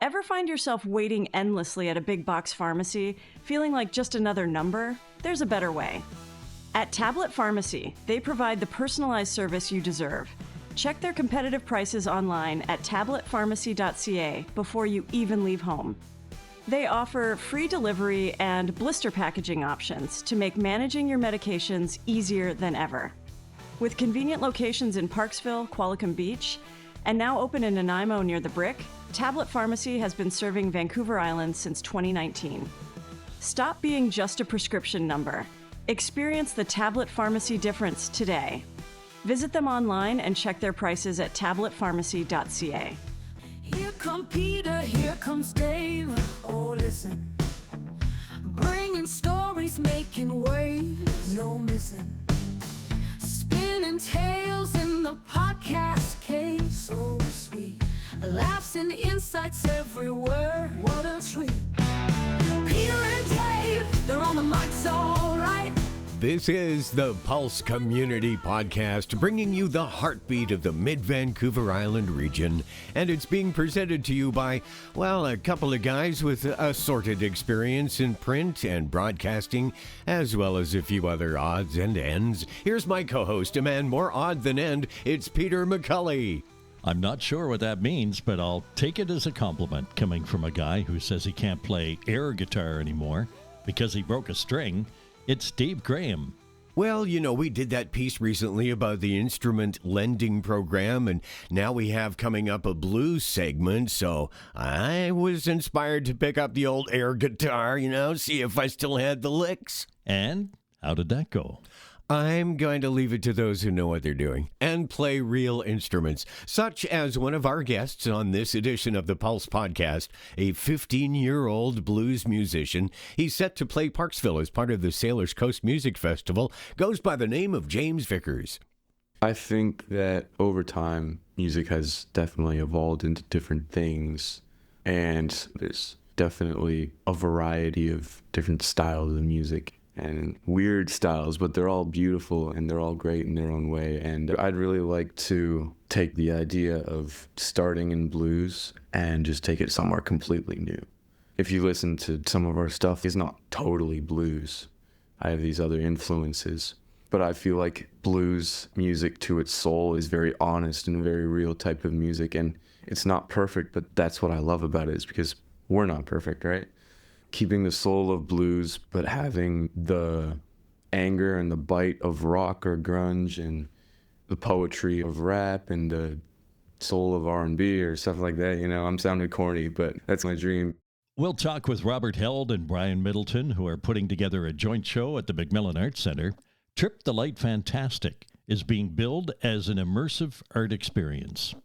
Ever find yourself waiting endlessly at a big box pharmacy, feeling like just another number? There's a better way. At Tablet Pharmacy, they provide the personalized service you deserve. Check their competitive prices online at tabletpharmacy.ca before you even leave home. They offer free delivery and blister packaging options to make managing your medications easier than ever. With convenient locations in Parksville, Qualicum Beach, and now open in Nanaimo near the Brick, Tablet Pharmacy has been serving Vancouver Island since 2019. Stop being just a prescription number. Experience the Tablet Pharmacy difference today. Visit them online and check their prices at tabletpharmacy.ca. Here come Peter, here comes Dave. Oh, listen. Bringing stories, making waves, no missing. Spinning tales in the podcast cave, so sweet. Laughs and insights everywhere, what a treat. Peter and Dave, they're on the mics, all right. This is the Pulse Community Podcast, bringing you the heartbeat of the Mid-Vancouver Island region. And it's being presented to you by, well, a couple of guys with assorted experience in print and broadcasting, as well as a few other odds and ends. Here's my co-host, a man more odd than end. It's Peter McCully. I'm not sure what that means, but I'll take it as a compliment coming from a guy who says he can't play air guitar anymore because he broke a string. It's Steve Graham. Well, you know, we did that piece recently about the instrument lending program, and now we have coming up a blues segment, so I was inspired to pick up the old air guitar, see if I still had the licks. And how did that go? I'm going to leave it to those who know what they're doing and play real instruments, such as one of our guests on this edition of the Pulse Podcast, a 15-year-old blues musician. He's set to play Parksville as part of the Sailors Coast Music Festival, goes by the name of James Vickers. I think that over time, music has definitely evolved into different things, and there's definitely a variety of different styles of music. And weird styles, but they're all beautiful and they're all great in their own way. And I'd really like to take the idea of starting in blues and just take it somewhere completely new. If you listen to some of our stuff, it's not totally blues. I have these other influences, but I feel like blues music to its soul is very honest and a very real type of music. And it's not perfect, but that's what I love about it, is because we're not perfect, right? Keeping the soul of blues, but having the anger and the bite of rock or grunge and the poetry of rap and the soul of R&B or stuff like that. I'm sounding corny, but that's my dream. We'll talk with Robert Held and Brian Middleton, who are putting together a joint show at the McMillan Arts Center. Trip the Light Fantastic is being billed as an immersive art experience.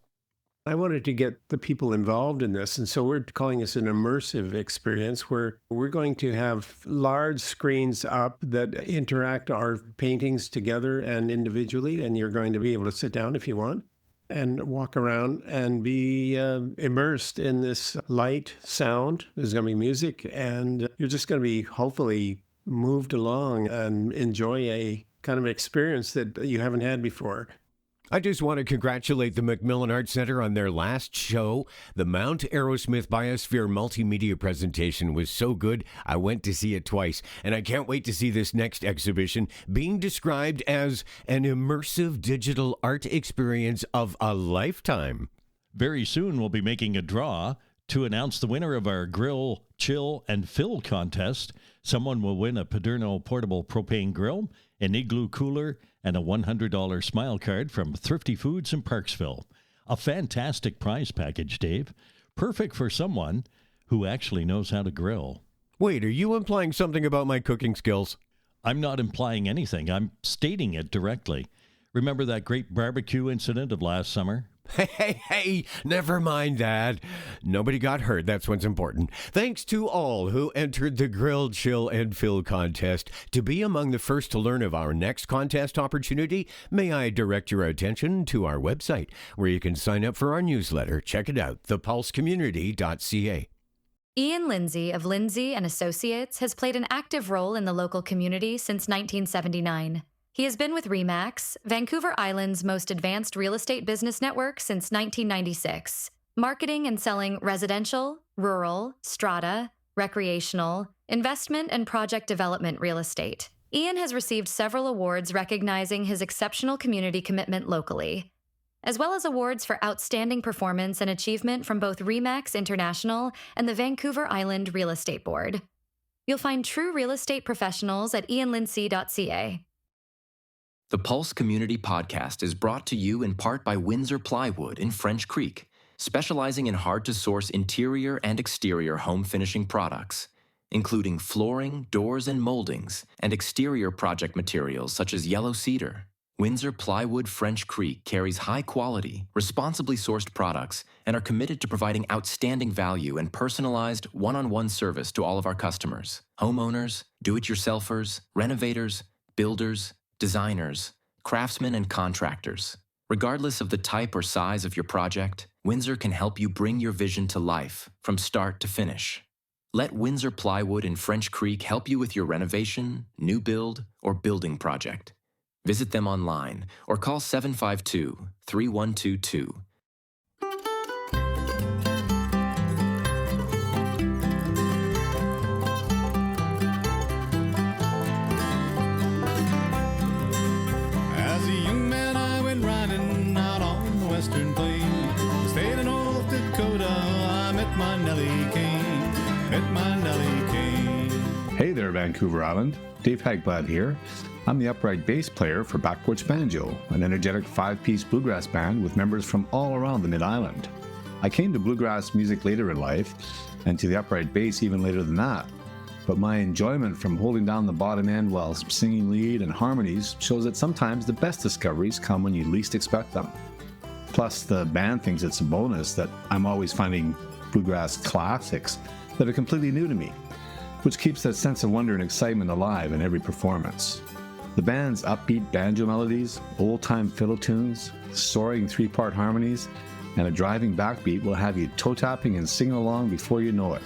I wanted to get the people involved in this, and so we're calling this an immersive experience where we're going to have large screens up that interact our paintings together and individually, and you're going to be able to sit down if you want and walk around and be immersed in this light, sound. There's going to be music, and you're just going to be hopefully moved along and enjoy a kind of experience that you haven't had before. I just want to congratulate the McMillan Arts Center on their last show. The Mount Aerosmith Biosphere multimedia presentation was so good, I went to see it twice. And I can't wait to see this next exhibition being described as an immersive digital art experience of a lifetime. Very soon we'll be making a draw to announce the winner of our Grill, Chill, and Fill contest. Someone will win a Paderno portable propane grill, an Igloo cooler, and a $100 smile card from Thrifty Foods in Parksville. A fantastic prize package, Dave. Perfect for someone who actually knows how to grill. Wait, are you implying something about my cooking skills? I'm not implying anything. I'm stating it directly. Remember that great barbecue incident of last summer? Hey, never mind that. Nobody got hurt. That's what's important. Thanks to all who entered the Grill, Chill, and Fill contest. To be among the first to learn of our next contest opportunity, may I direct your attention to our website, where you can sign up for our newsletter. Check it out, thepulsecommunity.ca. Ian Lindsay of Lindsay and Associates has played an active role in the local community since 1979. He has been with RE/MAX, Vancouver Island's most advanced real estate business network, since 1996. marketing and selling residential, rural, strata, recreational, investment, and project development real estate. Ian has received several awards recognizing his exceptional community commitment locally, as well as awards for outstanding performance and achievement from both RE/MAX International and the Vancouver Island Real Estate Board. You'll find true real estate professionals at ianlindsay.ca. The Pulse Community Podcast is brought to you in part by Windsor Plywood in French Creek, specializing in hard-to-source interior and exterior home finishing products, including flooring, doors, and moldings, and exterior project materials such as yellow cedar. Windsor Plywood French Creek carries high-quality, responsibly sourced products and are committed to providing outstanding value and personalized, one-on-one service to all of our customers, homeowners, do-it-yourselfers, renovators, builders, designers, craftsmen, and contractors. Regardless of the type or size of your project, Windsor can help you bring your vision to life from start to finish. Let Windsor Plywood in French Creek help you with your renovation, new build, or building project. Visit them online or call 752-3122. As a young man, I went riding out on the western plains. Stayed in North Dakota, I met my Nellie Kane. Hey there, Vancouver Island. Dave Hagblad here. I'm the upright bass player for Backporch Banjo, an energetic 5-piece bluegrass band with members from all around the Mid-Island. I came to bluegrass music later in life, and to the upright bass even later than that. But my enjoyment from holding down the bottom end while singing lead and harmonies shows that sometimes the best discoveries come when you least expect them. Plus, the band thinks it's a bonus that I'm always finding bluegrass classics that are completely new to me, which keeps that sense of wonder and excitement alive in every performance. The band's upbeat banjo melodies, old-time fiddle tunes, soaring 3-part harmonies, and a driving backbeat will have you toe-tapping and singing along before you know it.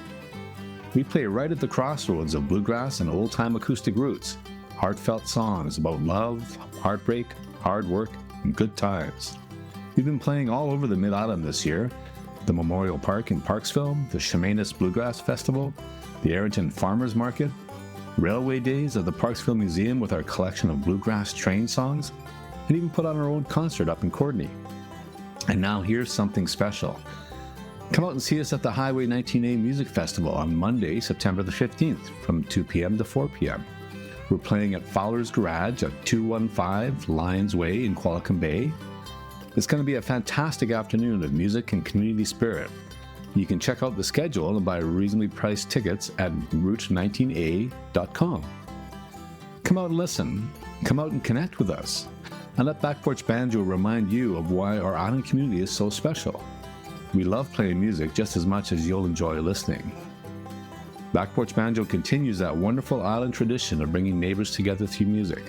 We play right at the crossroads of bluegrass and old-time acoustic roots, heartfelt songs about love, heartbreak, hard work, and good times. We've been playing all over the Mid-Island this year: the Memorial Park in Parksville, the Chemainus Bluegrass Festival, the Arrington Farmers Market, Railway Days at the Parksville Museum with our collection of bluegrass train songs, and even put on our own concert up in Courtenay. And now here's something special. Come out and see us at the Highway 19A Music Festival on Monday, September the 15th from 2 p.m. to 4 p.m. We're playing at Fowler's Garage at 215 Lions Way in Qualicum Bay. It's going to be a fantastic afternoon of music and community spirit. You can check out the schedule and buy reasonably priced tickets at route19a.com. Come out and listen. Come out and connect with us. And let Backporch Banjo remind you of why our island community is so special. We love playing music just as much as you'll enjoy listening. Backporch Banjo continues that wonderful island tradition of bringing neighbors together through music.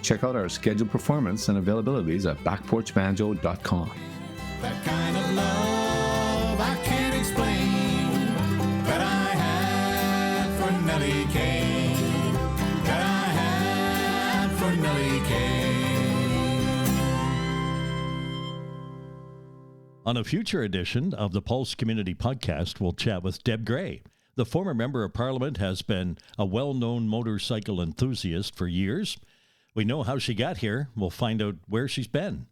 Check out our scheduled performance and availabilities at backporchbanjo.com. That kind of love I can't explain, that I had for Nellie Kane, that I had for Nellie Kane. On a future edition of the Pulse Community Podcast, we'll chat with Deb Gray. The former Member of Parliament has been a well-known motorcycle enthusiast for years. We know how she got here. We'll find out where she's been.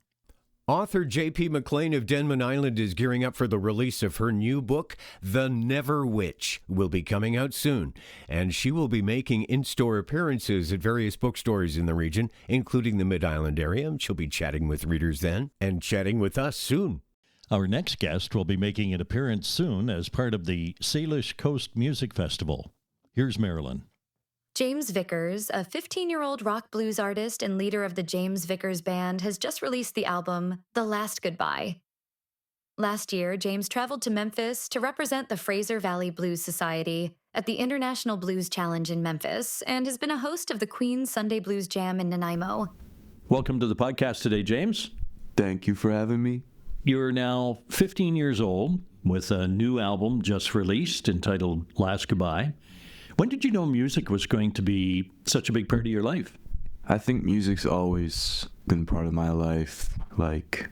Author J.P. McLean of Denman Island is gearing up for the release of her new book, The Never Witch, will be coming out soon, and she will be making in-store appearances at various bookstores in the region, including the Mid-Island area. She'll be chatting with readers then, and chatting with us soon. Our next guest will be making an appearance soon as part of the Salish Coast Music Festival. Here's Marilyn. James Vickers, a 15-year-old rock blues artist and leader of the James Vickers Band, has just released the album The Last Goodbye. Last year, James traveled to Memphis to represent the Fraser Valley Blues Society at the International Blues Challenge in Memphis and has been a host of the Queen's Sunday Blues Jam in Nanaimo. Welcome to the podcast today, James. Thank you for having me. You're now 15 years old with a new album just released entitled Last Goodbye. When did you know music was going to be such a big part of your life? I think music's always been part of my life. Like,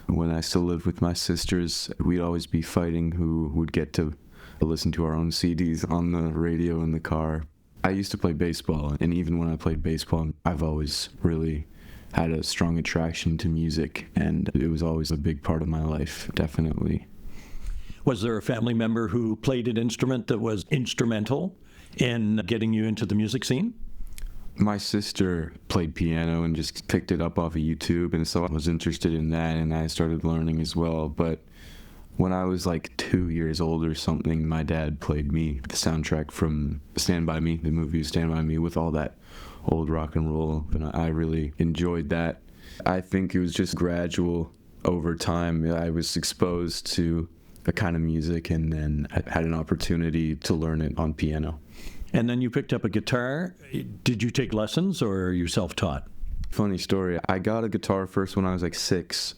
When I still lived with my sisters, we'd always be fighting who would get to listen to our own CDs on the radio in the car. I used to play baseball, and even when I played baseball, I've always really had a strong attraction to music, and it was always a big part of my life, definitely. Was there a family member who played an instrument that was instrumental in getting you into the music scene? My sister played piano and just picked it up off of YouTube, and so I was interested in that, and I started learning as well. But when I was like 2 years old or something, my dad played me the soundtrack from Stand By Me, the movie Stand By Me, with all that old rock and roll, and I really enjoyed that. I think it was just gradual over time. I was exposed to a kind of music, and then I had an opportunity to learn it on piano. And then you picked up a guitar. Did you take lessons, or are you self-taught? Funny story. I got a guitar first when I was like 6.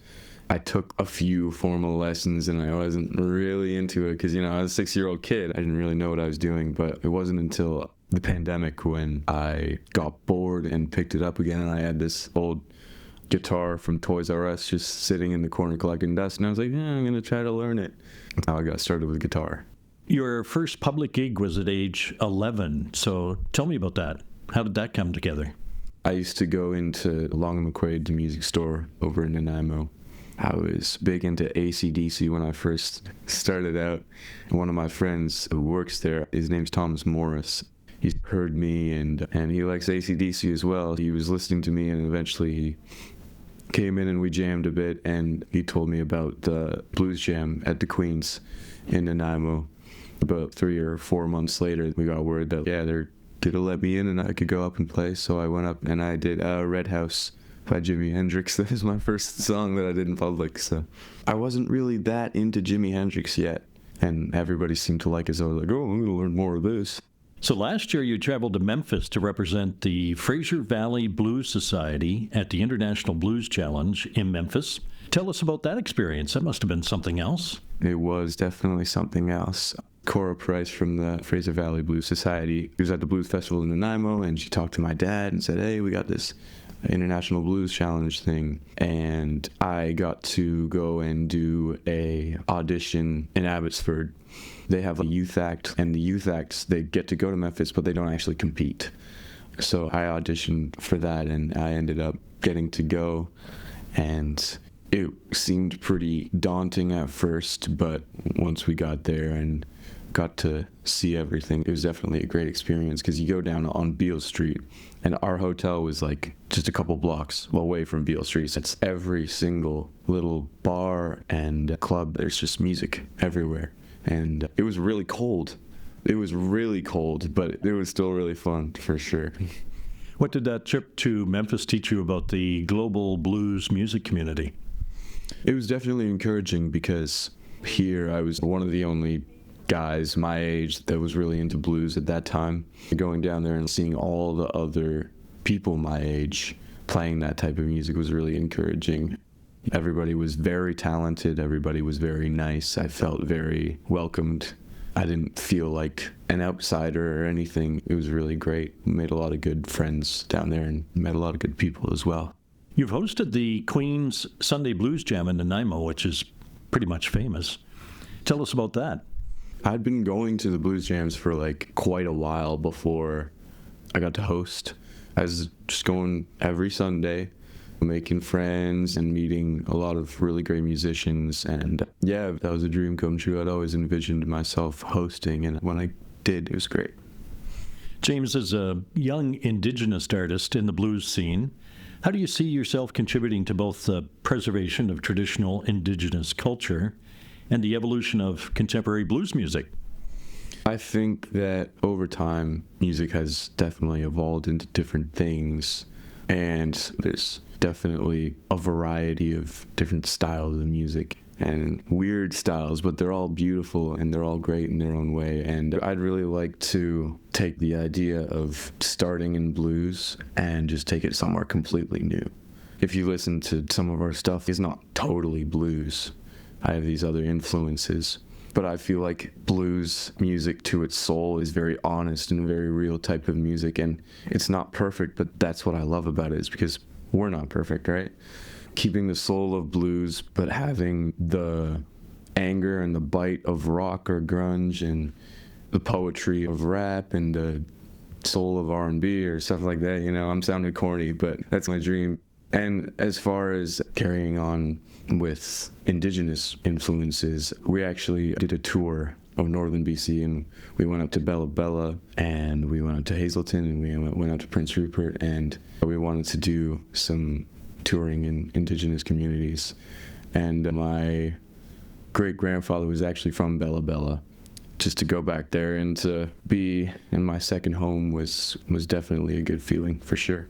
I took a few formal lessons, and I wasn't really into it because, I was a 6-year-old kid. I didn't really know what I was doing, but it wasn't until the pandemic when I got bored and picked it up again, and I had this old guitar from Toys R Us just sitting in the corner collecting dust, and I was like, I'm going to try to learn it. That's how I got started with guitar. Your first public gig was at age 11, so tell me about that. How did that come together? I used to go into Long and McQuaid's music store over in Nanaimo. I was big into AC/DC when I first started out. And one of my friends who works there, his name's Thomas Morris. He's heard me, and he likes AC/DC as well. He was listening to me, and eventually he came in and we jammed a bit, and he told me about the blues jam at the Queen's in Nanaimo. About 3 or 4 months later, we got word that, they're going to let me in and I could go up and play. So I went up and I did Red House by Jimi Hendrix. That was my first song that I did in public. So I wasn't really that into Jimi Hendrix yet. And everybody seemed to like it. So I was like, I'm going to learn more of this. So last year you traveled to Memphis to represent the Fraser Valley Blues Society at the International Blues Challenge in Memphis. Tell us about that experience. That must have been something else. It was definitely something else. Cora Price from the Fraser Valley Blues Society was at the Blues Festival in Nanaimo, and she talked to my dad and said, hey, we got this International Blues Challenge thing. And I got to go and do a audition in Abbotsford. They have a youth act, and the youth acts, they get to go to Memphis, but they don't actually compete. So I auditioned for that, and I ended up getting to go. And it seemed pretty daunting at first, but once we got there and got to see everything, it was definitely a great experience because you go down on Beale Street, and our hotel was like just a couple blocks away from Beale Street. So it's every single little bar and club. There's just music everywhere. And it was really cold. It was really cold, but it was still really fun for sure. What did that trip to Memphis teach you about the global blues music community? It was definitely encouraging because here I was one of the only guys my age that was really into blues at that time. Going down there and seeing all the other people my age playing that type of music was really encouraging. Everybody was very talented. Everybody was very nice. I felt very welcomed. I didn't feel like an outsider or anything. It was really great. Made a lot of good friends down there and met a lot of good people as well. You've hosted the Queen's Sunday Blues Jam in Nanaimo, which is pretty much famous. Tell us about that. I'd been going to the blues jams for like quite a while before I got to host. I was just going every Sunday, making friends and meeting a lot of really great musicians. And yeah, that was a dream come true. I'd always envisioned myself hosting, and when I did, it was great. James is a young Indigenous artist in the blues scene. How do you see yourself contributing to both the preservation of traditional Indigenous culture and the evolution of contemporary blues music? I think that over time, music has definitely evolved into different things, and there's definitely a variety of different styles of music and weird styles, but they're all beautiful and they're all great in their own way. And I'd really like to take the idea of starting in blues and just take it somewhere completely new. If you listen to some of our stuff, it's not totally blues. I have these other influences, but I feel like blues music to its soul is very honest and a very real type of music, and it's not perfect, but that's what I love about it, is because we're not perfect, right? keeping the soul of blues, but having the anger and the bite of rock or grunge and the poetry of rap and the soul of R&B or stuff like that. I'm sounding corny, but that's my dream. And as far as carrying on with indigenous influences, we actually did a tour of northern BC, and we went up to Bella Bella, and we went up to Hazelton, and we went up to Prince Rupert, and we wanted to do some touring in indigenous communities. And my great-grandfather was actually from Bella Bella. Just to go back there and to be in my second home was definitely a good feeling, for sure.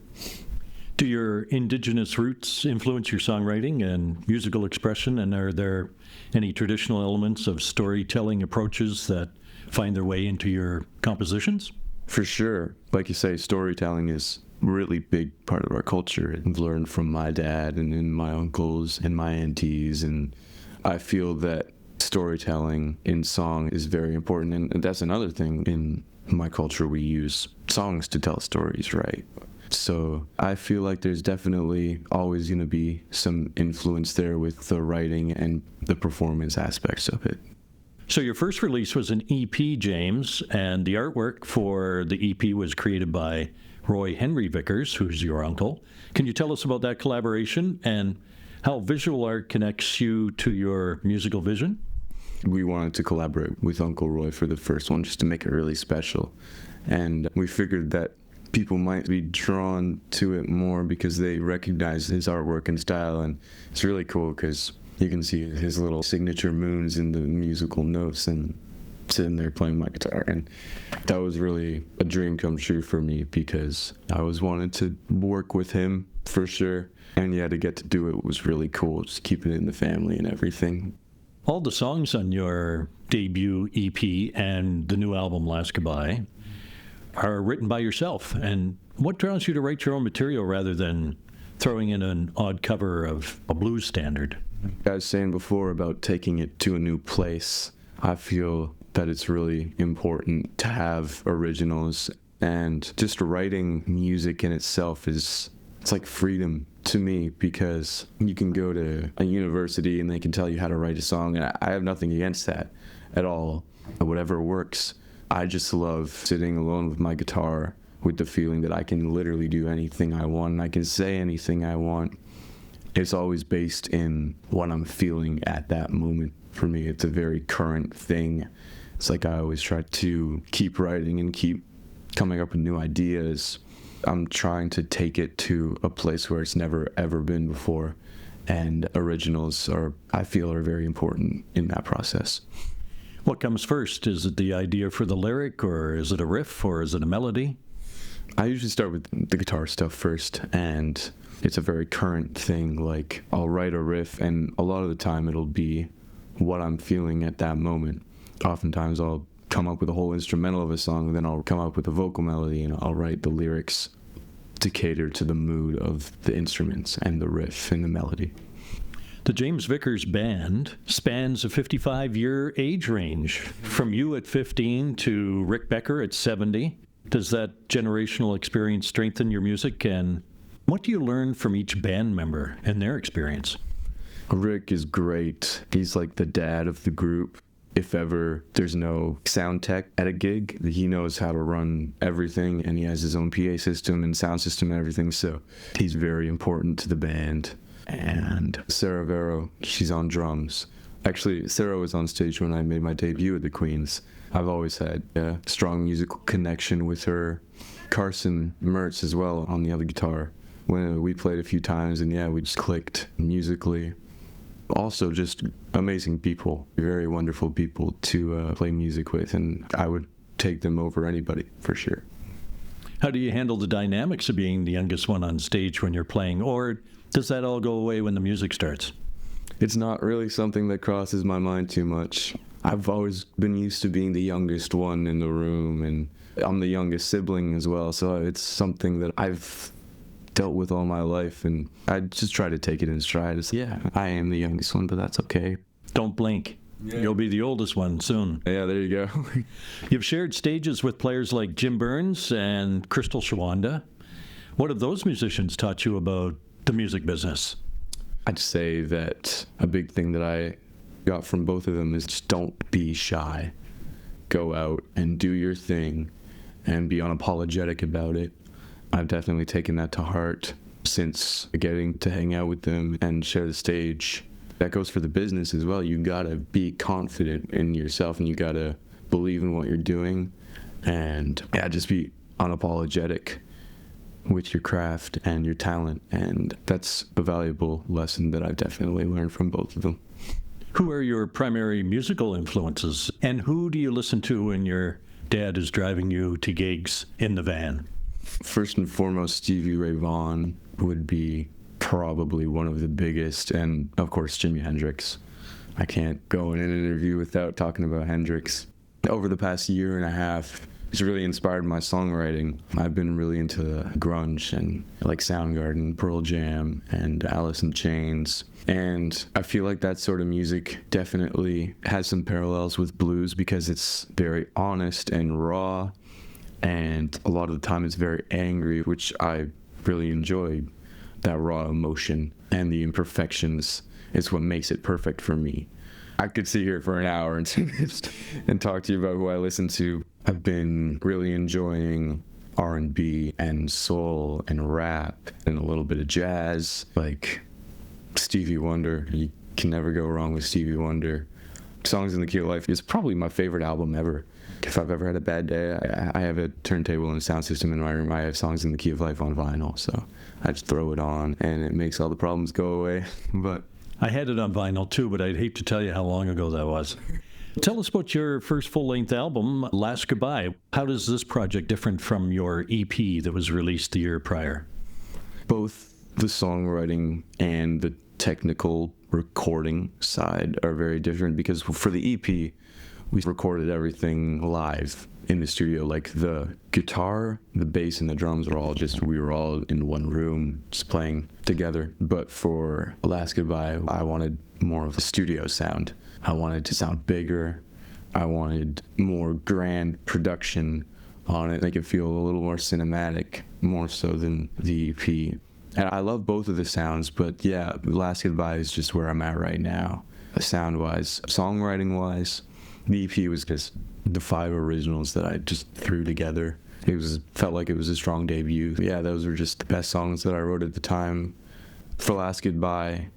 Do your indigenous roots influence your songwriting and musical expression? And are there any traditional elements of storytelling approaches that find their way into your compositions? For sure. Like you say, storytelling is a really big part of our culture. I've learned from my dad and my uncles and my aunties, and I feel that storytelling in song is very important. And that's another thing in my culture. We use songs to tell stories, right? So I feel like there's definitely always going to be some influence there with the writing and the performance aspects of it. So your first release was an EP, James, and the artwork for the EP was created by Roy Henry Vickers, who's your uncle. Can you tell us about that collaboration and how visual art connects you to your musical vision? We wanted to collaborate with Uncle Roy for the first one just to make it really special. And we figured that people might be drawn to it more because they recognize his artwork and style, and it's really cool because you can see his little signature moons in the musical notes and sitting there playing my guitar. And that was really a dream come true for me because I always wanted to work with him for sure, and yeah, to get to do it was really cool, just keeping it in the family and everything. All the songs on your debut EP and the new album Last Goodbye are written by yourself. And what draws you to write your own material rather than throwing in an odd cover of a blues standard? I was saying before about taking it to a new place. I feel that it's really important to have originals, and just writing music in itself it's like freedom to me, because you can go to a university and they can tell you how to write a song, and I have nothing against that at all. Whatever works. I just love sitting alone with my guitar with the feeling that I can literally do anything I want and I can say anything I want. It's always based in what I'm feeling at that moment. For me, it's a very current thing. It's like I always try to keep writing and keep coming up with new ideas. I'm trying to take it to a place where it's never ever been before, and originals I feel are very important in that process. What comes first? Is it the idea for the lyric, or is it a riff, or is it a melody? I usually start with the guitar stuff first, and it's a very current thing. Like, I'll write a riff, and a lot of the time it'll be what I'm feeling at that moment. Oftentimes I'll come up with a whole instrumental of a song, and then I'll come up with a vocal melody, and I'll write the lyrics to cater to the mood of the instruments and the riff and the melody. The James Vickers Band spans a 55-year age range, from you at 15 to Rick Becker at 70. Does that generational experience strengthen your music, and what do you learn from each band member and their experience? Rick is great. He's like the dad of the group. If ever there's no sound tech at a gig, he knows how to run everything, and he has his own PA system and sound system and everything, so he's very important to the band. And Sarah Vero, she's on drums. Actually, Sarah was on stage when I made my debut at the Queens. I've always had a strong musical connection with her. Carson Mertz as well on the other guitar. When we played a few times, and yeah, we just clicked musically. Also just amazing people, very wonderful people to play music with, and I would take them over anybody for sure. How do you handle the dynamics of being the youngest one on stage when you're playing, or does that all go away when the music starts? It's not really something that crosses my mind too much. I've always been used to being the youngest one in the room, and I'm the youngest sibling as well, so it's something that I've dealt with all my life, and I just try to take it in stride. It's, yeah, I am the youngest one, but that's okay. Don't blink. Yeah. You'll be the oldest one soon. Yeah, there you go. You've shared stages with players like Jim Burns and Crystal Shawanda. What have those musicians taught you about the music business? I'd say that a big thing that I got from both of them is just don't be shy. Go out and do your thing and be unapologetic about it. I've definitely taken that to heart since getting to hang out with them and share the stage. That goes for the business as well. You gotta be confident in yourself and you gotta believe in what you're doing and just be unapologetic with your craft and your talent. And that's a valuable lesson that I've definitely learned from both of them. Who are your primary musical influences, and who do you listen to when your dad is driving you to gigs in the van? First and foremost, Stevie Ray Vaughan would be probably one of the biggest, and of course Jimi Hendrix. I can't go in an interview without talking about Hendrix. Over the past year and a half, he's really inspired my songwriting. I've been really into grunge and like Soundgarden, Pearl Jam, and Alice in Chains. And I feel like that sort of music definitely has some parallels with blues because it's very honest and raw. And a lot of the time it's very angry, which I really enjoy. That raw emotion and the imperfections is what makes it perfect for me. I could sit here for an hour and talk to you about who I listen to. I've been really enjoying R&B and soul and rap and a little bit of jazz, like Stevie Wonder. You can never go wrong with Stevie Wonder. Songs in the Key of Life is probably my favorite album ever. If I've ever had a bad day, I have a turntable and a sound system in my room. I have Songs in the Key of Life on vinyl, so I just throw it on and it makes all the problems go away. But I had it on vinyl too, but I'd hate to tell you how long ago that was. Tell us about your first full-length album, Last Goodbye. How does this project different from your EP that was released the year prior? Both the songwriting and the technical recording side are very different because for the EP, we recorded everything live in the studio. Like the guitar, the bass, and the drums were all we were all in one room just playing together. But for Last Goodbye, I wanted more of a studio sound. I wanted to sound bigger. I wanted more grand production on it, make it feel a little more cinematic, more so than the EP. And I love both of the sounds, but yeah, Last Goodbye is just where I'm at right now, sound-wise. Songwriting-wise, the EP was just the 5 originals that I just threw together. Felt like it was a strong debut. Yeah, those were just the best songs that I wrote at the time. For Last Goodbye,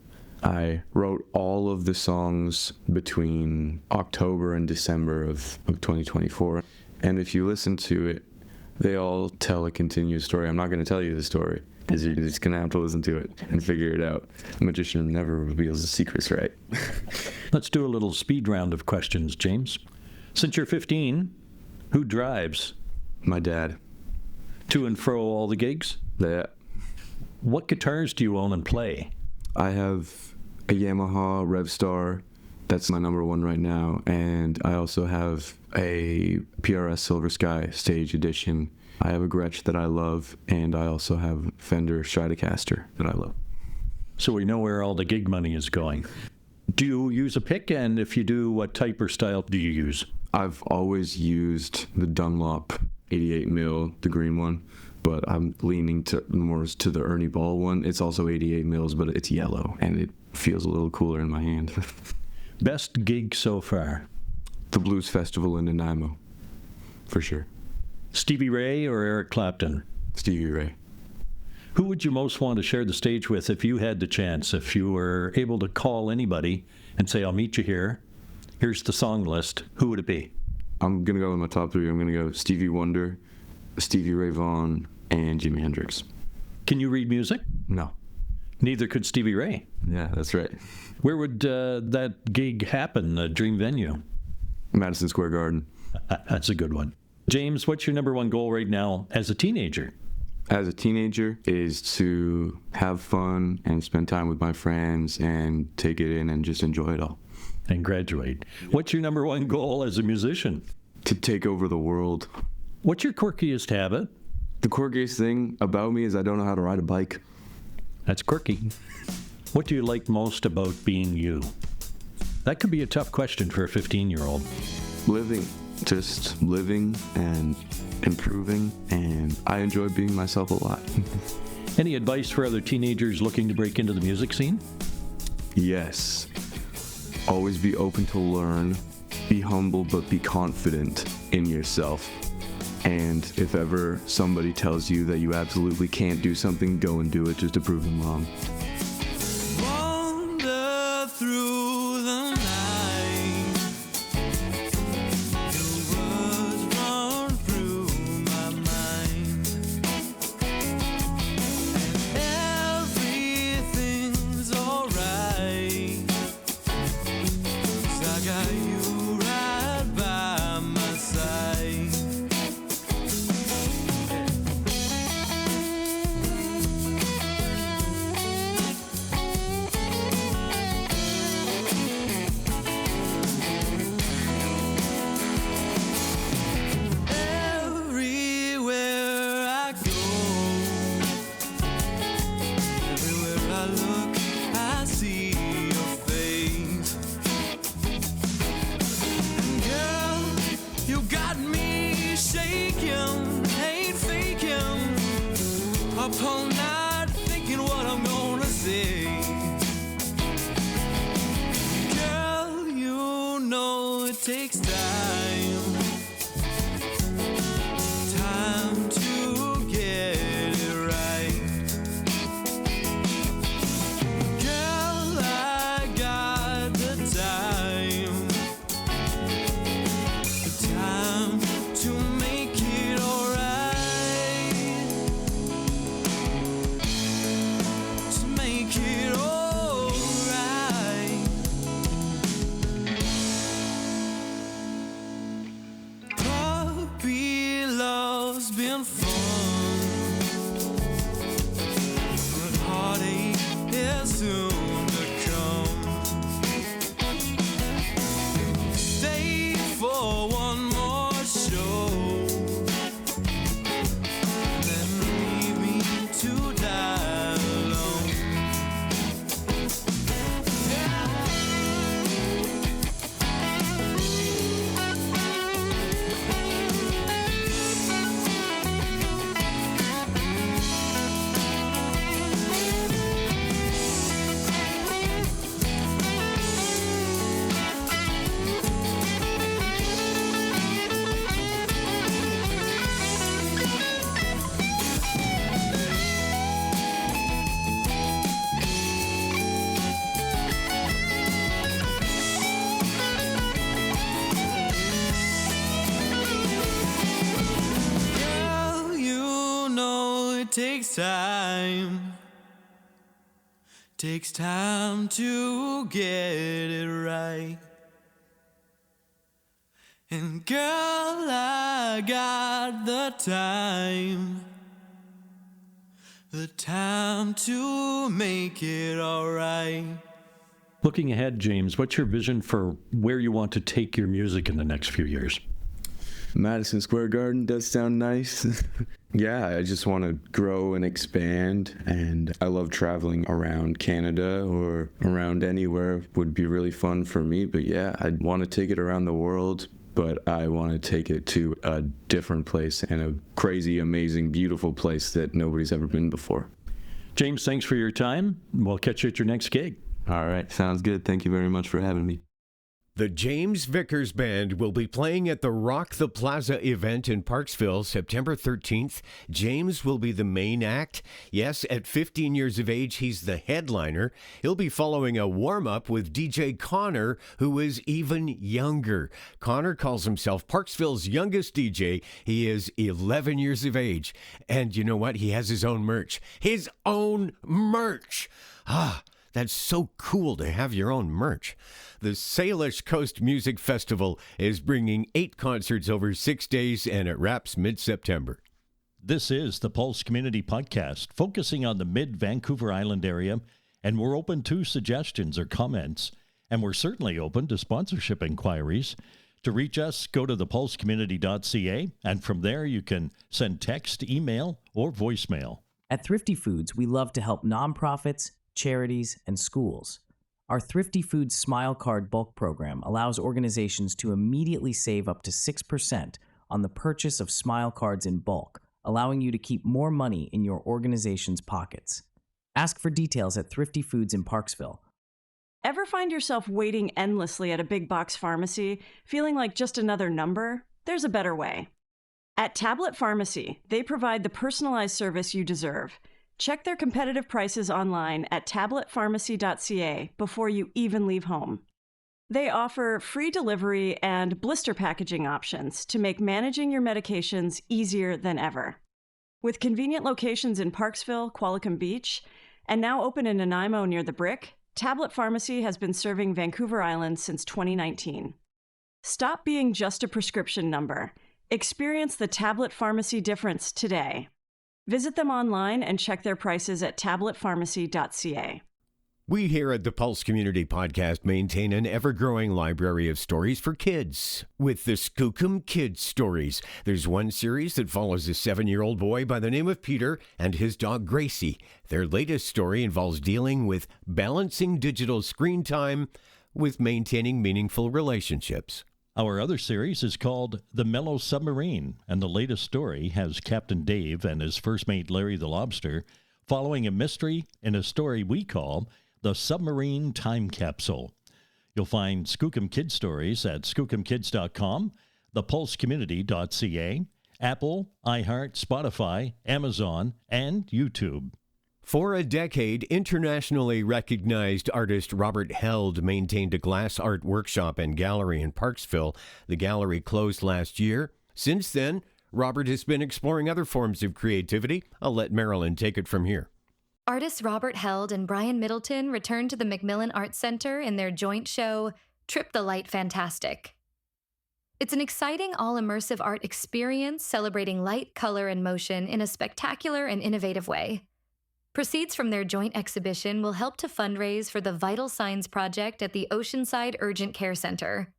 I wrote all of the songs between October and December of 2024. And if you listen to it, they all tell a continuous story. I'm not going to tell you the story, because you're just going to have to listen to it and figure it out. A magician never reveals his secrets, right? Let's do a little speed round of questions, James. Since you're 15, who drives? My dad. To and fro all the gigs? Yeah. What guitars do you own and play? I have a Yamaha Revstar. That's my number one right now. And I also have a PRS Silver Sky Stage Edition. I have a Gretsch that I love, and I also have Fender Stratocaster that I love. So we know where all the gig money is going. Do you use a pick? And if you do, what type or style do you use? I've always used the Dunlop 88 mil, the green one, but I'm leaning more to the Ernie Ball one. It's also 88 mils, but it's yellow, and it feels a little cooler in my hand. Best gig so far? The Blues Festival in Nanaimo, for sure. Stevie Ray or Eric Clapton? Stevie Ray. Who would you most want to share the stage with if you had the chance, if you were able to call anybody and say, I'll meet you here, here's the song list, who would it be? I'm going to go with my top 3. I'm going to go Stevie Wonder, Stevie Ray Vaughan, and Jimi Hendrix. Can you read music? No. Neither could Stevie Ray. Yeah, that's right. Where would that gig happen, the dream venue? Madison Square Garden. That's a good one. James, what's your number one goal right now as a teenager? As a teenager is to have fun and spend time with my friends and take it in and just enjoy it all. And graduate. What's your number one goal as a musician? To take over the world. What's your quirkiest habit? The quirkiest thing about me is I don't know how to ride a bike. That's quirky. What do you like most about being you? That could be a tough question for a 15-year-old. Living. Just living and improving, and I enjoy being myself a lot. Any advice for other teenagers looking to break into the music scene? Yes. Always be open to learn. Be humble, but be confident in yourself. And if ever somebody tells you that you absolutely can't do something, go and do it just to prove them wrong. Wander through the night. Your words run through my mind. And everything's alright. 'Cause I got you right by my side. Everywhere I go, everywhere I look, I see your face. And girl, you got me shaking, ain't faking. Up all night thinking what I'm gonna say. Girl, you know it takes time. Time to get it right. Girl, I got the time. The time to make it alright. To make it alright. Puppy love's been fun, but heartache is soon to come. Stay for one more show, then leave me to die alone. Girl, you know it takes time. Takes time to get it right. And girl, I got the time. The time to make it alright. Looking ahead, James, what's your vision for where you want to take your music in the next few years? Madison Square Garden does sound nice. Yeah, I just want to grow and expand, and I love traveling around Canada or around anywhere. Would be really fun for me, but yeah, I'd want to take it around the world, but I want to take it to a different place and a crazy, amazing, beautiful place that nobody's ever been before. James, thanks for your time. We'll catch you at your next gig. All right, sounds good. Thank you very much for having me. The James Vickers Band will be playing at the Rock the Plaza event in Parksville September 13th. James will be the main act. Yes, at 15 years of age, he's the headliner. He'll be following a warm-up with DJ Connor, who is even younger. Connor calls himself Parksville's youngest DJ. He is 11 years of age. And you know what? He has his own merch. His own merch! That's so cool to have your own merch. The Salish Coast Music Festival is bringing 8 concerts over 6 days, and it wraps mid-September. This is the Pulse Community Podcast, focusing on the mid-Vancouver Island area, and we're open to suggestions or comments, and we're certainly open to sponsorship inquiries. To reach us, go to thepulsecommunity.ca, and from there you can send text, email, or voicemail. At Thrifty Foods, we love to help nonprofits, charities, and schools. Our Thrifty Foods Smile Card bulk program allows organizations to immediately save up to 6% on the purchase of Smile Cards in bulk, allowing you to keep more money in your organization's pockets. Ask for details at Thrifty Foods in Parksville Ever find yourself waiting endlessly at a big box pharmacy, feeling like just another number? There's a better way. At Tablet Pharmacy, they provide the personalized service you deserve. Check their competitive prices online at tabletpharmacy.ca before you even leave home. They offer free delivery and blister packaging options to make managing your medications easier than ever. With convenient locations in Parksville, Qualicum Beach, and now open in Nanaimo near the Brick, Tablet Pharmacy has been serving Vancouver Island since 2019. Stop being just a prescription number. Experience the Tablet Pharmacy difference today. Visit them online and check their prices at tabletpharmacy.ca. We here at the Pulse Community Podcast maintain an ever-growing library of stories for kids. With the Skookum Kids Stories, there's one series that follows a 7-year-old boy by the name of Peter and his dog Gracie. Their latest story involves dealing with balancing digital screen time with maintaining meaningful relationships. Our other series is called The Mellow Submarine, and the latest story has Captain Dave and his first mate Larry the Lobster following a mystery in a story we call The Submarine Time Capsule. You'll find Skookum Kids Stories at skookumkids.com, thepulsecommunity.ca, Apple, iHeart, Spotify, Amazon, and YouTube. For a decade, internationally recognized artist Robert Held maintained a glass art workshop and gallery in Parksville. The gallery closed last year. Since then, Robert has been exploring other forms of creativity. I'll let Marilyn take it from here. Artists Robert Held and Brian Middleton returned to the McMillan Arts Center in their joint show, Trip the Light Fantastic. It's an exciting all-immersive art experience celebrating light, color, and motion in a spectacular and innovative way. Proceeds from their joint exhibition will help to fundraise for the Vital Signs Project at the Oceanside Urgent Care Center.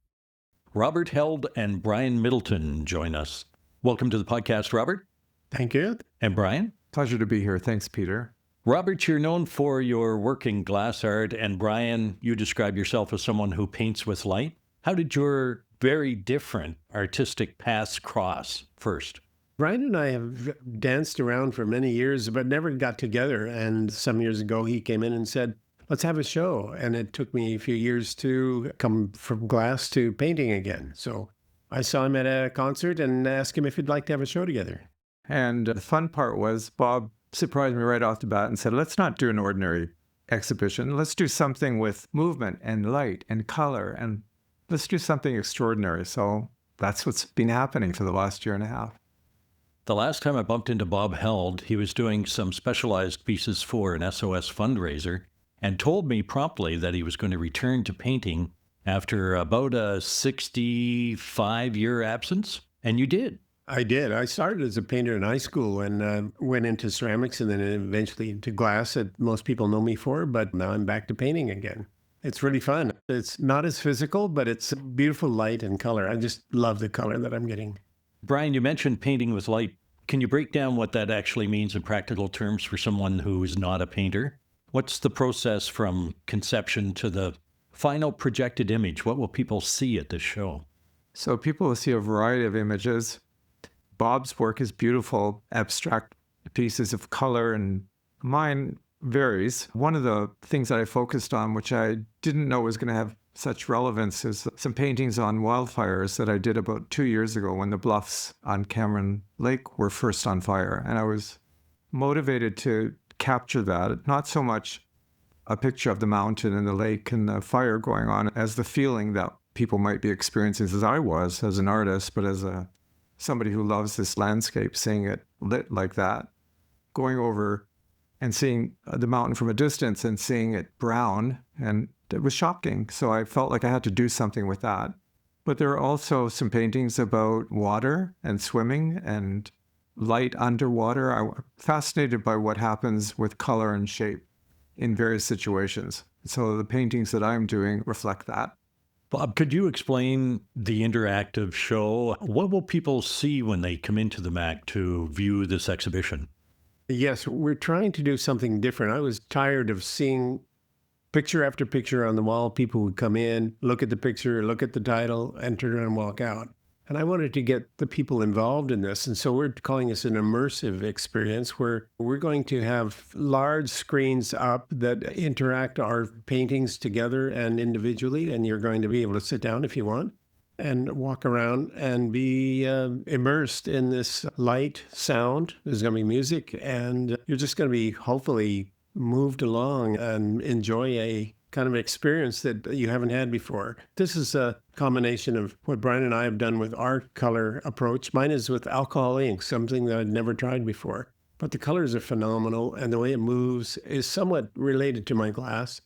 Robert Held and Brian Middleton join us. Welcome to the podcast, Robert. Thank you. And Brian. Pleasure to be here. Thanks, Peter. Robert, you're known for your work in glass art, and Brian, you describe yourself as someone who paints with light. How did your very different artistic paths cross first? Brian and I have danced around for many years, but never got together. And some years ago, he came in and said, let's have a show. And it took me a few years to come from glass to painting again. So I saw him at a concert and asked him if he'd like to have a show together. And the fun part was Bob surprised me right off the bat and said, let's not do an ordinary exhibition. Let's do something with movement and light and color, and let's do something extraordinary. So that's what's been happening for the last year and a half. The last time I bumped into Bob Held, he was doing some specialized pieces for an SOS fundraiser and told me promptly that he was going to return to painting after about a 65-year absence. And you did. I did. I started as a painter in high school and went into ceramics and then eventually into glass that most people know me for, but now I'm back to painting again. It's really fun. It's not as physical, but it's beautiful light and color. I just love the color that I'm getting. Brian, you mentioned painting with light. Can you break down what that actually means in practical terms for someone who is not a painter? What's the process from conception to the final projected image? What will people see at this show? So people will see a variety of images. Bob's work is beautiful, abstract pieces of color, and mine varies. One of the things that I focused on, which I didn't know was going to have such relevance, is some paintings on wildfires that I did about 2 years ago when the bluffs on Cameron Lake were first on fire. And I was motivated to capture that, not so much a picture of the mountain and the lake and the fire going on as the feeling that people might be experiencing as I was as an artist, but as somebody who loves this landscape, seeing it lit like that, going over and seeing the mountain from a distance and seeing it brown, and it was shocking. So I felt like I had to do something with that. But there are also some paintings about water and swimming and light underwater. I'm fascinated by what happens with color and shape in various situations. So the paintings that I'm doing reflect that. Bob, could you explain the interactive show? What will people see when they come into the MAC to view this exhibition? Yes, we're trying to do something different. I was tired of seeing picture after picture on the wall. People would come in, look at the picture, look at the title, and turn around and walk out. And I wanted to get the people involved in this. And so we're calling this an immersive experience where we're going to have large screens up that interact our paintings together and individually. And you're going to be able to sit down if you want and walk around and be immersed in this light, sound. There's going to be music, and you're just going to be hopefully moved along and enjoy a kind of experience that you haven't had before. This is a combination of what Brian and I have done with our color approach. Mine is with alcohol ink, something that I'd never tried before. But the colors are phenomenal, and the way it moves is somewhat related to my glass.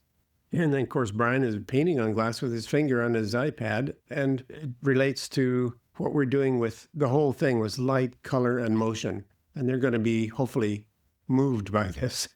And then, of course, Brian is painting on glass with his finger on his iPad, and it relates to what we're doing with the whole thing was light, color, and motion. And they're going to be hopefully moved by this.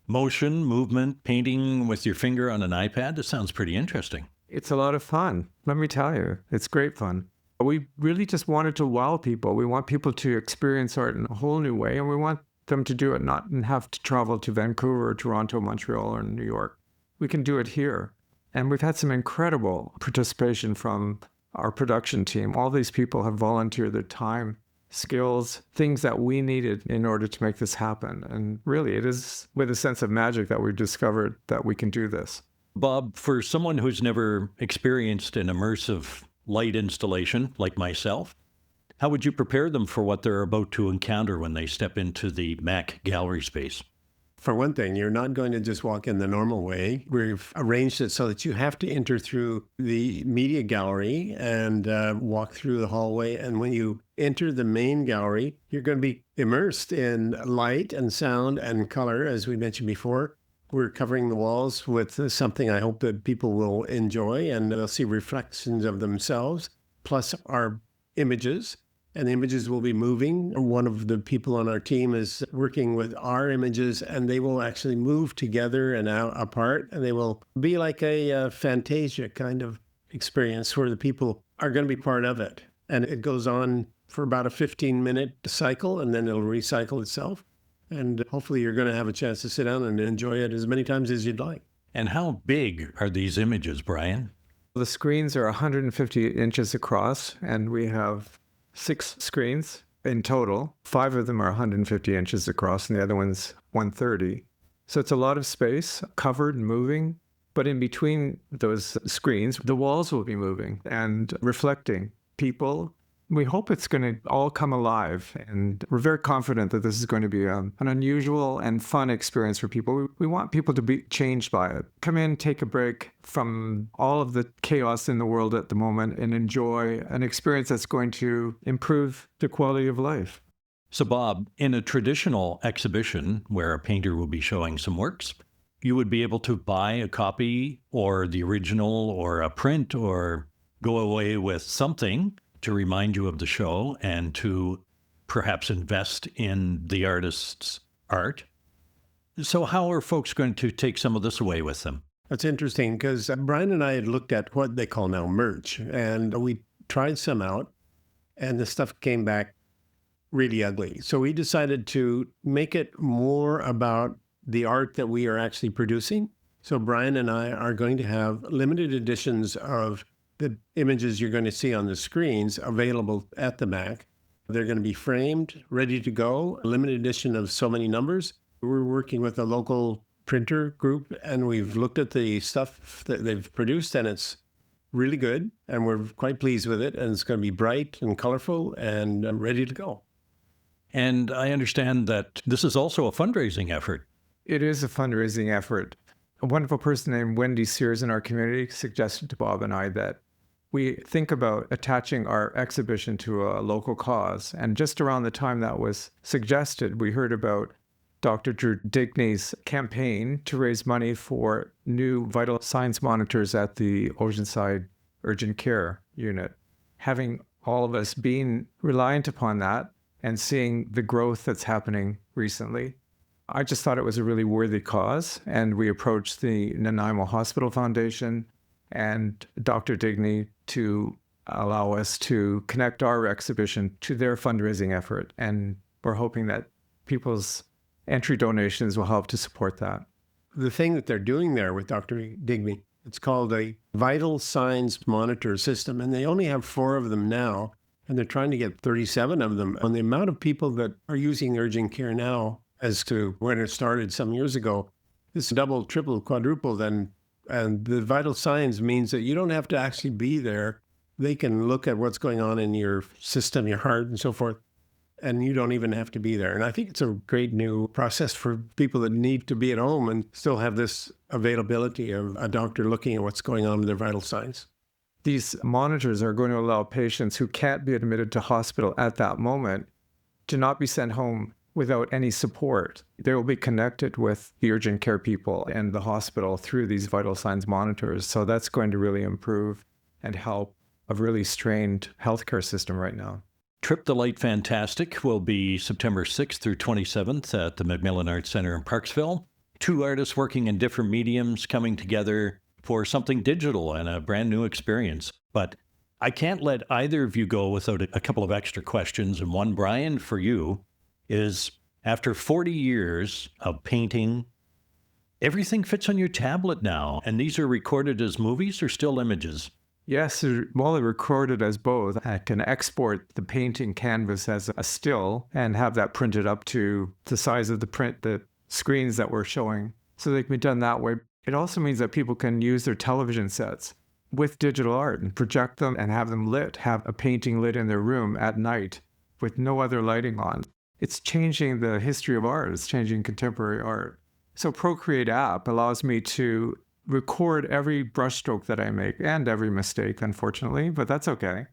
Motion, movement, painting with your finger on an iPad. That sounds pretty interesting. It's a lot of fun. Let me tell you, it's great fun. We really just wanted to wow people. We want people to experience art in a whole new way, and we want them to do it not and have to travel to Vancouver or Toronto, Montreal, or New York. We can do it here. And we've had some incredible participation from our production team. All these people have volunteered their time, skills, things that we needed in order to make this happen. And really, it is with a sense of magic that we've discovered that we can do this. Bob, for someone who's never experienced an immersive light installation like myself, how would you prepare them for what they're about to encounter when they step into the MAC gallery space? For one thing, you're not going to just walk in the normal way. We've arranged it so that you have to enter through the media gallery and walk through the hallway. And when you enter the main gallery, you're going to be immersed in light and sound and color, as we mentioned before. We're covering the walls with something I hope that people will enjoy, and they'll see reflections of themselves, plus our images. And the images will be moving. One of the people on our team is working with our images, and they will actually move together and out apart, and they will be like a Fantasia kind of experience where the people are going to be part of it. And it goes on for about a 15-minute cycle, and then it'll recycle itself. And hopefully you're going to have a chance to sit down and enjoy it as many times as you'd like. And how big are these images, Brian? The screens are 150 inches across, and we have 6 screens in total. 5 of them are 150 inches across, and the other one's 130. So it's a lot of space, covered and moving. But in between those screens, the walls will be moving and reflecting people. We hope it's going to all come alive, and we're very confident that this is going to be an unusual and fun experience for people. We want people to be changed by it. Come in, take a break from all of the chaos in the world at the moment, and enjoy an experience that's going to improve the quality of life. So, Bob, in a traditional exhibition where a painter will be showing some works, you would be able to buy a copy or the original or a print or go away with something to remind you of the show and to perhaps invest in the artist's art. So how are folks going to take some of this away with them? That's interesting because Brian and I had looked at what they call now merch, and we tried some out, and the stuff came back really ugly. So we decided to make it more about the art that we are actually producing. So Brian and I are going to have limited editions of the images you're going to see on the screens available at the MAC. They're going to be framed, ready to go, a limited edition of so many numbers. We're working with a local printer group, and we've looked at the stuff that they've produced, and it's really good, and we're quite pleased with it, and it's going to be bright and colorful and ready to go. And I understand that this is also a fundraising effort. It is a fundraising effort. A wonderful person named Wendy Sears in our community suggested to Bob and I that we think about attaching our exhibition to a local cause. And just around the time that was suggested, we heard about Dr. Drew Digney's campaign to raise money for new vital signs monitors at the Oceanside Urgent Care Unit. Having all of us being reliant upon that and seeing the growth that's happening recently, I just thought it was a really worthy cause, and we approached the Nanaimo Hospital Foundation and Dr. Digney to allow us to connect our exhibition to their fundraising effort, and we're hoping that people's entry donations will help to support that. The thing that they're doing there with Dr. Digney, it's called a vital signs monitor system, and they only have 4 of them now. and they're trying to get 37 of them. And the amount of people that are using urgent care now as to when it started some years ago, it's double, triple, quadruple. And the vital signs means that you don't have to actually be there. They can look at what's going on in your system, your heart and so forth, and you don't even have to be there. And I think it's a great new process for people that need to be at home and still have this availability of a doctor looking at what's going on with their vital signs. These monitors are going to allow patients who can't be admitted to hospital at that moment to not be sent home without any support. They will be connected with the urgent care people and the hospital through these vital signs monitors. So that's going to really improve and help a really strained healthcare system right now. Trip the Light Fantastic will be September 6th through 27th at the McMillan Arts Center in Parksville. 2 artists working in different mediums coming together for something digital and a brand new experience. But I can't let either of you go without a couple of extra questions. And one, Brian, for you, is after 40 years of painting, everything fits on your tablet now. And these are recorded as movies or still images? Yes, they're recorded as both. I can export the painting canvas as a still and have that printed up to the size of the screens that we're showing. So they can be done that way. It also means that people can use their television sets with digital art and project them and have them lit, have a painting lit in their room at night with no other lighting on. It's changing the history of art. It's changing contemporary art. So Procreate app allows me to record every brushstroke that I make and every mistake, unfortunately, but that's okay.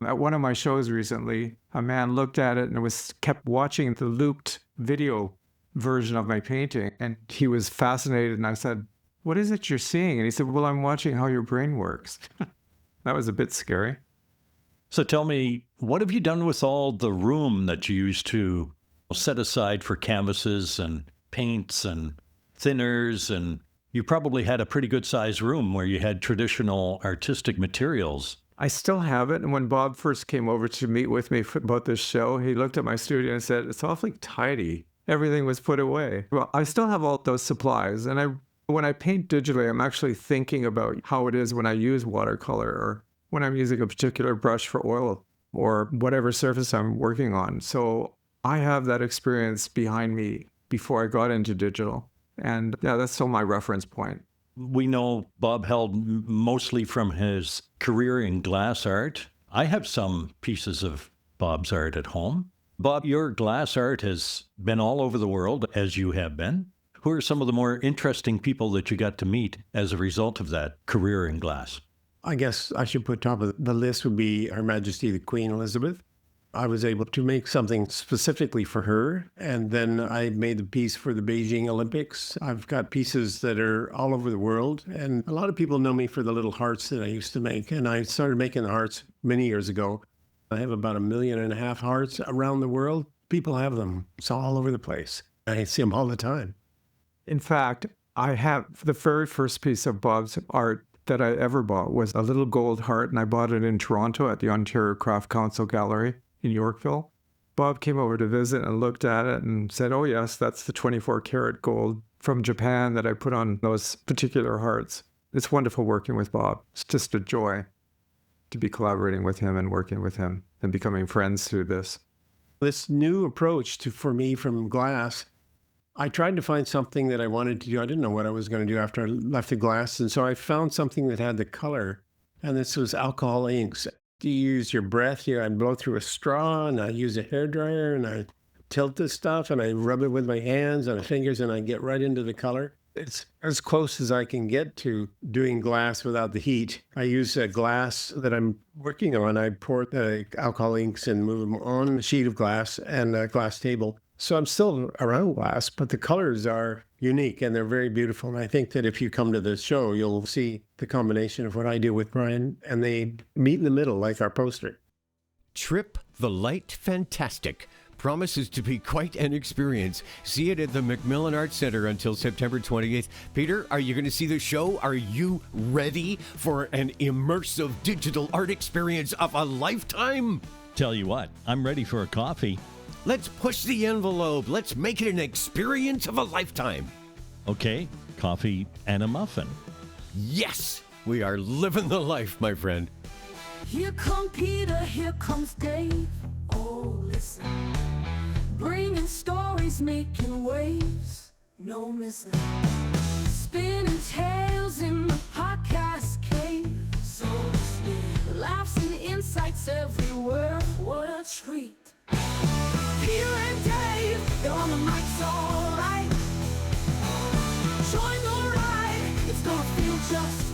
At one of my shows recently, a man looked at it and kept watching the looped video version of my painting, and he was fascinated, and I said, "What is it you're seeing?" And he said, "Well, I'm watching how your brain works." That was a bit scary. So tell me, what have you done with all the room that you used to set aside for canvases and paints and thinners? And you probably had a pretty good sized room where you had traditional artistic materials. I still have it. And when Bob first came over to meet with me about this show, he looked at my studio and said, "It's awfully tidy. Everything was put away." Well, I still have all those supplies. And when I paint digitally, I'm actually thinking about how it is when I use watercolor or when I'm using a particular brush for oil or whatever surface I'm working on. So I have that experience behind me before I got into digital. And yeah, that's still my reference point. We know Bob held mostly from his career in glass art. I have some pieces of Bob's art at home. Bob, your glass art has been all over the world, as you have been. Who are some of the more interesting people that you got to meet as a result of that career in glass? I guess I should put top of the list would be Her Majesty the Queen Elizabeth. I was able to make something specifically for her, and then I made the piece for the Beijing Olympics. I've got pieces that are all over the world, and a lot of people know me for the little hearts that I used to make, and I started making the hearts many years ago. I have about 1.5 million hearts around the world. People have them. It's all over the place. I see them all the time. In fact, I have the very first piece of Bob's art that I ever bought was a little gold heart, and I bought it in Toronto at the Ontario Craft Council Gallery in Yorkville. Bob came over to visit and looked at it and said, "Oh yes, that's the 24 karat gold from Japan that I put on those particular hearts." It's wonderful working with Bob. It's just a joy to be collaborating with him and working with him and becoming friends through this. This new approach for me from glass, I tried to find something that I wanted to do. I didn't know what I was going to do after I left the glass. And so I found something that had the color, and this was alcohol inks. You use your breath here. I blow through a straw, and I use a hairdryer, and I tilt this stuff, and I rub it with my hands and my fingers, and I get right into the color. It's as close as I can get to doing glass without the heat. I use a glass that I'm working on. I pour the alcohol inks and move them on a sheet of glass and a glass table. So I'm still around glass, but the colors are unique and they're very beautiful. And I think that if you come to this show, you'll see the combination of what I do with Brian, and they meet in the middle like our poster. Trip the Light Fantastic promises to be quite an experience. See it at the McMillan Arts Center until September 28th. Peter, are you going to see the show? Are you ready for an immersive digital art experience of a lifetime? Tell you what, I'm ready for a coffee. Let's push the envelope. Let's make it an experience of a lifetime. Okay, coffee and a muffin. Yes, we are living the life, my friend. Here come Peter, here comes Dave. Oh, listen. Bringing stories, making waves. No missing. Spinning tales in the podcast cave. So sweet. Laughs and insights everywhere. What a treat. Peter and Dave, they're on the mic, so alright. Join the ride, it's gonna feel just